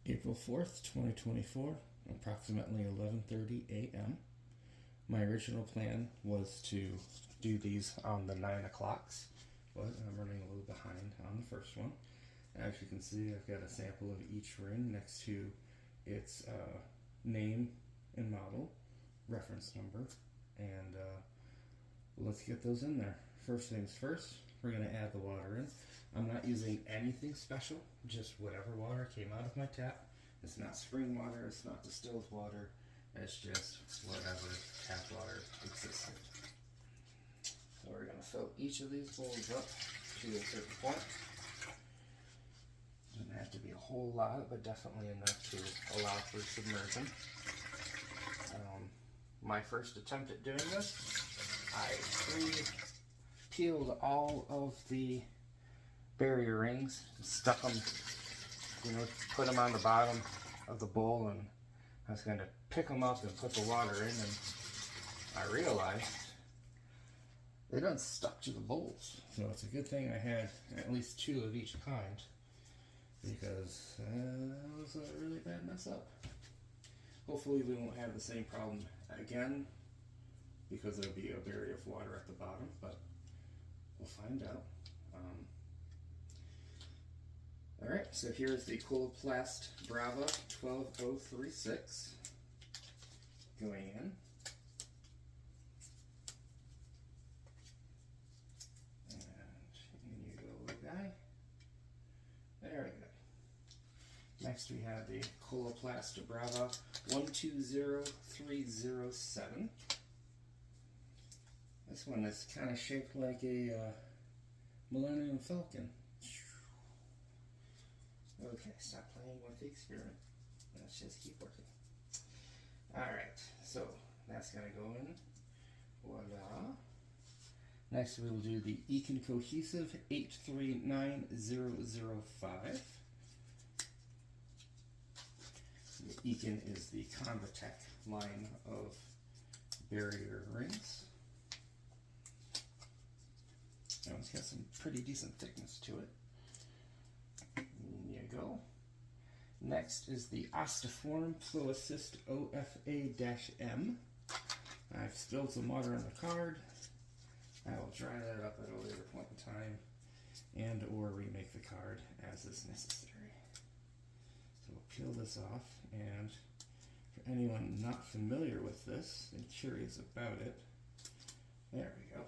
April 4th, 2024, approximately 11:30 a.m. My original plan was to do these on the 9 o'clocks, but I'm running a little behind on the first one. As you can see, I've got a sample of each ring next to its name and model, reference number, and let's get those in there. First things first, we're going to add the water in. I'm not using anything special, just whatever water came out of my tap. It's not spring water, it's not distilled water, it's just whatever tap water existed. So we're going to fill each of these bowls up to a certain point. Doesn't have to be a whole lot, but definitely enough to allow for submersion. My first attempt at doing this, I peeled all of the barrier rings, stuck them, put them on the bottom of the bowl, and I was going to pick them up and put the water in, and I realized they done stuck to the bowls. So it's a good thing I had at least two of each kind, because that was a really bad mess up. Hopefully we won't have the same problem again, because there'll be a barrier of water at the bottom, but we'll find out. Alright, so here's the Coloplast Brava 12036 going in. And in you go, little guy. There we go. Next we have the Coloplast Brava 120307. This one is kind of shaped like a Millennium Falcon. Okay, stop playing with the experiment. Let's just keep working. Alright, so that's going to go in. Voila. Next we will do the Ekin Cohesive 839005. The Ekin is the Convatec line of barrier rings. That one's got some pretty decent thickness to it. There you go. Next is the Osteform Flow Assist OFA-M. I've spilled some water on the card. I will dry that up at a later point in time and or remake the card as is necessary. So we'll peel this off, and for anyone not familiar with this and curious about it, there we go.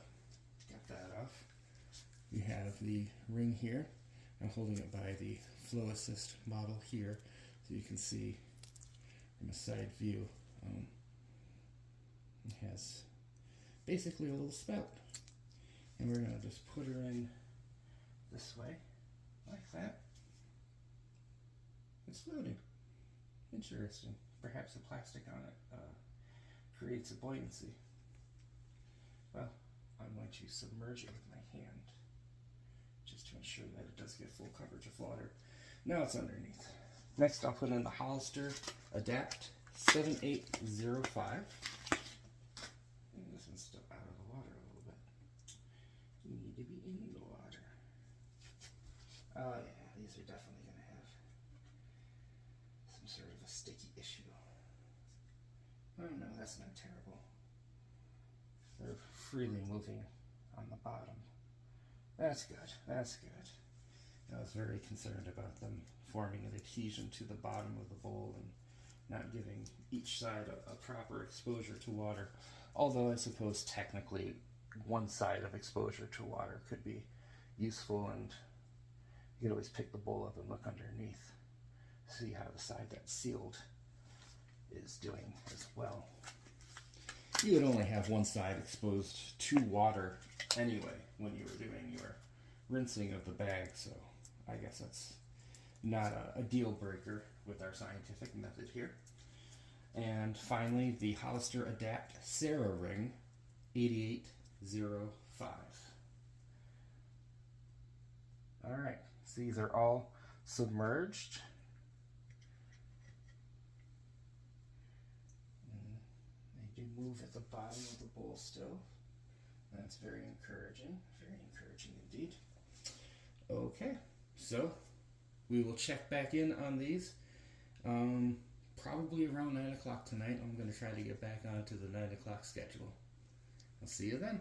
Got that off. You have the ring here. I'm holding it by the Flow Assist model here, so you can see from a side view. It has basically a little spout, and we're going to just put her in this way, like that. It's floating. Interesting. Perhaps the plastic on it creates a buoyancy. Well, I'm going to submerge it with my hand, just to ensure that it does get full coverage of water. Now it's underneath. Next I'll put in the Hollister Adapt 7805. And this one's still out of the water a little bit. You need to be in the water. Oh yeah, these are definitely going to have some sort of a sticky issue. Oh no, that's not terrible. They're freely moving on the bottom. That's good, that's good. I was very concerned about them forming an adhesion to the bottom of the bowl and not giving each side a proper exposure to water. Although I suppose technically one side of exposure to water could be useful, and you could always pick the bowl up and look underneath, see how the side that's sealed is doing as well. You would only have one side exposed to water anyway when you were doing your rinsing of the bag, so I guess that's not a deal breaker with our scientific method here. And finally, the Hollister Adapt Sarah Ring 8805. Alright, so these are all submerged. They do move at the bottom of the bowl still. That's very encouraging indeed. Okay, so we will check back in on these Um, Probably around 9 o'clock tonight. I'm going to try to get back onto the 9 o'clock schedule. I'll see you then.